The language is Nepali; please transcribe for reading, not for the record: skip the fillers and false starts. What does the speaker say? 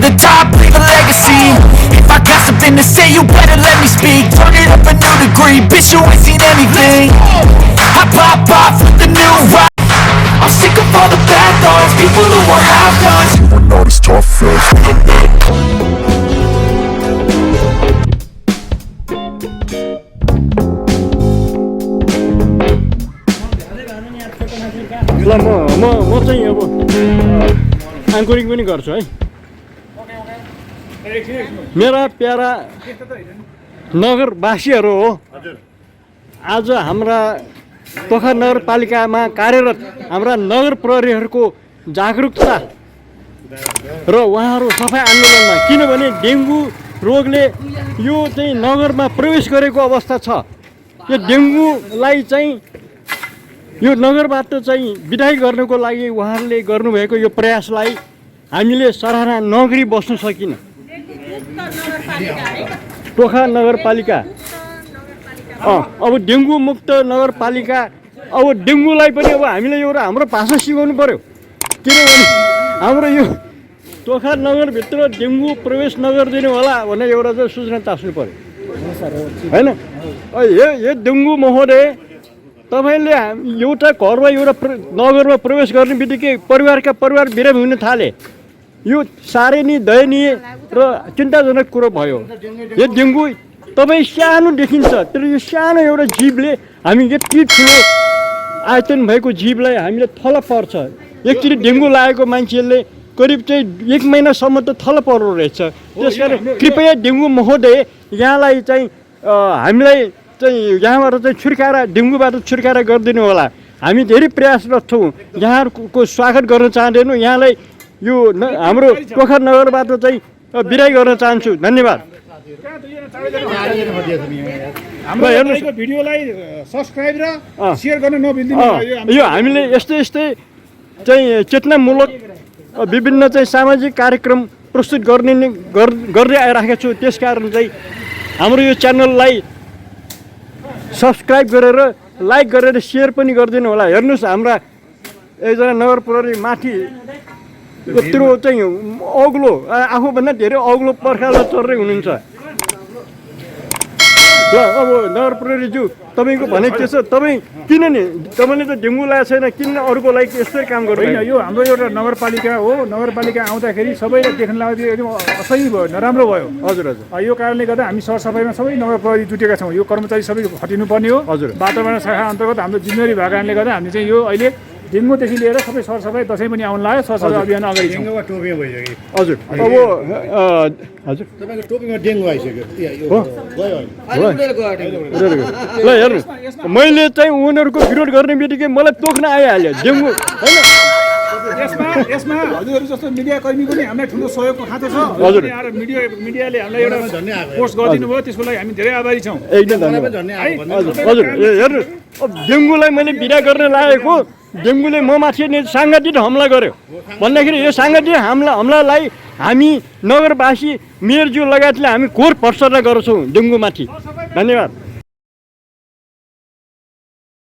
the top, leave a legacy. If I got something to say, you better let me speak. Turn it up a new degree, bitch, you ain't seen anything. I pop off with the new rock. I'm sick of all the bad thoughts, people who are half-nots. You are not as tough as ल म चाहिँ अब एङ्करिङ पनि गर्छु है। मेरा प्यारा नगरवासीहरू हो, आज हाम्रा पोखरा नगरपालिकामा कार्यरत हाम्रा नगर प्रहरीहरूको जागरुकता र उहाँहरू सफाई आन्दोलनमा, किनभने डेङ्गु रोगले यो चाहिँ नगरमा प्रवेश गरेको अवस्था छ। यो डेङ्गुलाई चाहिँ यो नगरबाट चाहिँ विदाई गर्नको लागि उहाँहरूले गर्नुभएको यो प्रयासलाई हामीले सराहना नगरी बस्नु सकिन। पोखरा नगरपालिका अब डेङ्गु मुक्त नगरपालिका, अब डेङ्गुलाई पनि अब हामीले एउटा हाम्रो भाषा सिकाउनु पर्यो, किनभने हाम्रो यो पोखरा नगरभित्र डेङ्गु प्रवेश नगरिदिनु होला भनेर एउटा चाहिँ सूचना तास्नु पर्यो होइन। यो डेङ्गु महोदय, तपाईँले एउटा घरमा एउटा नगरमा प्रवेश गर्ने बित्तिकै परिवार बिरामी हुन थाले। यो साह्रै नै दयनीय र चिन्ताजनक कुरो भयो। यो डेङ्गु तपाईँ सानो देखिन्छ, तर यो सानो एउटा जीवले, हामी यति ठुलो आयतन भएको जीवलाई हामीले थल पर्छ। एकचोटि डेङ्गु लागेको मान्छेले करिब चाहिँ 1 महिनासम्म त थल पर्दो रहेछ। त्यसकारण कृपया डेङ्गु महोदय यहाँलाई चाहिँ हामीलाई चाहिँ यहाँबाट चाहिँ छुटकारा, डेङ्गुबाट छुटकारा गरिदिनु होला। हामी धेरै प्रयासरत छौँ, यहाँहरूको स्वागत गर्न चाहँदैनौँ। यहाँलाई यो हाम्रो पोखरा नगरबाट चाहिँ बिदाई गर्न चाहन्छु। धन्यवाद। हाम्रो भिडियोलाई सब्स्क्राइब र शेयर गर्न नबिर्सिनु। यो हामीले यस्तै चाहिँ चेतनामूलक विभिन्न चाहिँ सामाजिक कार्यक्रम प्रस्तुत गर्दै आइरहेको छु। त्यसकारण चाहिँ हाम्रो यो च्यानललाई सब्स्क्राइब गरेर, लाइक गरेर, सेयर पनि गरिदिनु होला। हेर्नुहोस्, हाम्रा एकजना नगर प्रहरी माथि यत्रो चाहिँ अग्लो, आफूभन्दा धेरै अग्लो पर्खालमा चढ्दै हुनुहुन्छ। ल अब नगर प्रहरीज्यू, तपाईँको भनेको के छ? तपाईँ किन नि, तपाईँले त डेङ्गु लागेको छैन, किन अरूको लागि यस्तै काम गर्नु? होइन, यो हाम्रो एउटा नगरपालिका हो। नगरपालिका आउँदाखेरि सबैलाई देख्न लाग्दा एकदम असही भयो, नराम्रो भयो। हजुर हजुर। यो कारणले गर्दा हामी सरसफाइमा सबै नगर प्रहरी जुटेका छौँ। यो कर्मचारी सबै हटिनुपर्ने हो। हजुर। वातावरण शाखा अन्तर्गत हाम्रो जिम्मेवारी भएको कारणले गर्दा हामी चाहिँ यो अहिले डेङ्गुदेखि लिएर सबै सरसफाइ, दसैँ पनि आउनु लाग्यो, सरसफाइ अभियान अगाडि छौँ। टोपीमा भइसक्यो। हजुर। अब हजुर, तपाईँको टोपीमा डेङ्गु आइसक्यो। ल हेर्नु, मैले चाहिँ उनीहरूको विरोध गर्ने बित्तिकै मलाई तोक्न आइहाल्यो डेङ्गु होइन। यसमा हजुरहरू जस्तो मिडियाकर्मी पनि हामीलाई ठुलो सहयोगको खाँचो छ। हजुर। मिडियाले हामीलाई एउटा पोस्ट गरिदिनु भयो, त्यसको लागि हामी धेरै आभारी छौँ। एकदम धन्यवाद। हजुर हेर्नु, अब डेङ्गुलाई मैले बिदा गर्न लागेको, डेङ्गुले म माथि साङ्घातिक हमला गर्यो भन्दाखेरि यो साङ्घातिक हमलालाई हामी नगरवासी, मेयरज्यू लगायतले हामी घोर भर्त्सना गर्छौँ डेङ्गुमाथि। धन्यवाद।